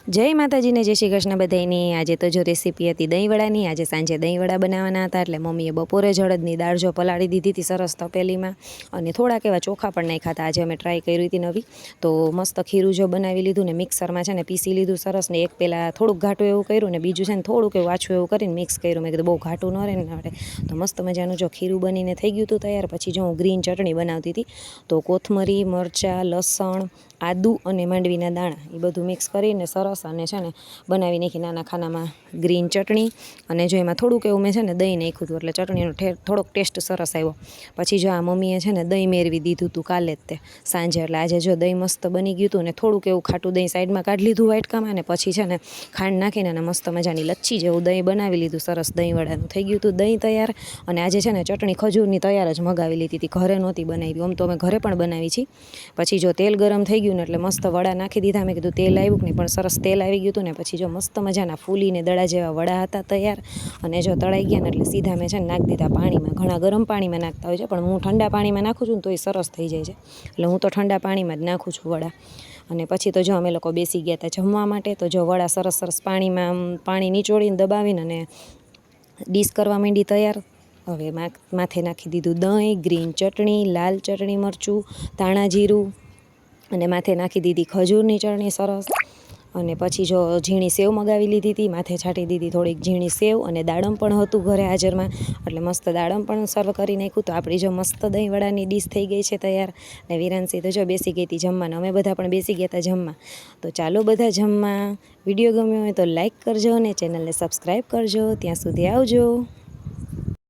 જય માતાજીને જય શ્રી કૃષ્ણ બધાયની। આજે તો જો રેસીપી હતી દહીંવડાની। આજે સાંજે દહીંવડા બનાવવાના હતા, એટલે મમ્મીએ બપોરે જ અડદની દાળ જો પલાળી દીધી હતી સરસ તપેલીમાં, અને થોડાક એવા ચોખા પણ નાખ્યા હતા। આજે અમે ટ્રાય કરી હતી નવી, તો મસ્ત ખીરું જો બનાવી લીધું ને મિક્સરમાં છે ને પીસી લીધું સરસ ને। એક પહેલાં થોડુંક ઘાટું એવું કર્યું ને બીજું છે ને થોડુંક એવું આછું એવું કરીને મિક્સ કર્યું। મેં કીધું બહુ ઘાટું ન રહે ને માટે, તો મસ્ત મજાનું જો ખીરું બનીને થઈ ગયું હતું તૈયાર। પછી જો હું ગ્રીન ચટણી બનાવતી હતી, તો કોથમરી, મરચાં, લસણ, આદું અને માંડવીના દાણા એ બધું મિક્સ કરીને સરસ અને છે ને બનાવી નાખી નાના ખાનામાં ગ્રીન ચટણી। અને જો એમાં થોડુંક એવું મેં છે ને દહીં નાખ્યું હતું, એટલે ચટણીનો થોડોક ટેસ્ટ સરસ આવ્યો। પછી જો આ મમ્મીએ છે ને દહીં મેળવી દીધું હતું કાલે જ તે સાંજે, એટલે આજે જો દહીં મસ્ત બની ગયું હતું ને થોડુંક એવું ખાટું દહીં સાઈડમાં કાઢી લીધું વાટકામાં, અને પછી છે ને ખાંડ નાખીને અને મસ્ત મજાની લચ્છી જેવું દહીં બનાવી લીધું સરસ। દહીંવડાનું થઈ ગયું હતું દહીં તૈયાર। અને આજે છે ને ચટણી ખજૂરની તૈયાર જ મગાવી લીધી હતી, ઘરે નહોતી બનાવી, આમ તો અમે ઘરે પણ બનાવી છીએ। પછી જો તેલ ગરમ થઈ ગયું ને એટલે મસ્ત વડા નાખી દીધા। મેં કીધું તેલ આવ્યું કે નહીં, પણ સરસ તેલ આવી ગયું હતું ને પછી જો મસ્ત મજાના ફૂલીને દડા જેવા વડા હતા તૈયાર। અને જો તળાઈ ગયા ને એટલે સીધા મેં છે ને નાખી દીધા પાણીમાં। ઘણા ગરમ પાણીમાં નાખતા હોય છે, પણ હું ઠંડા પાણીમાં નાખું છું ને તો એ સરસ થઈ જાય છે, એટલે હું તો ઠંડા પાણીમાં જ નાખું છું વડા। અને પછી તો જો અમે લોકો બેસી ગયા હતા જમવા માટે, તો જો વડા સરસ સરસ પાણીમાં પાણી નીચોળીને દબાવીને અને ડીશ કરવા માંડી તૈયાર। હવે માથે નાખી દીધું દહીં, ગ્રીન ચટણી, લાલ ચટણી, મરચું, ધાણા જીરું, અને માથે નાખી દીધી ખજૂરની ચટણી સરસ। અને પછી જો ઝીણી સેવ મગાવી લીધી હતી, માથે છાંટી દીધી થોડીક ઝીણી સેવ, અને દાડમ પણ હતું ઘરે હાજરમાં, એટલે મસ્ત દાડમ પણ સર્વ કરી નાખ્યું। તો આપણી જો મસ્ત દહીંવડાની ડીશ થઈ ગઈ છે તૈયાર। ને વિરાંશી તો જો બેસી ગઈ હતી જમવાને, અમે બધા પણ બેસી ગયા હતા જમવા। તો ચાલો બધા જમવા। વિડીયો ગમ્યો હોય તો લાઈક કરજો અને ચેનલને સબસ્ક્રાઈબ કરજો। ત્યાં સુધી આવજો।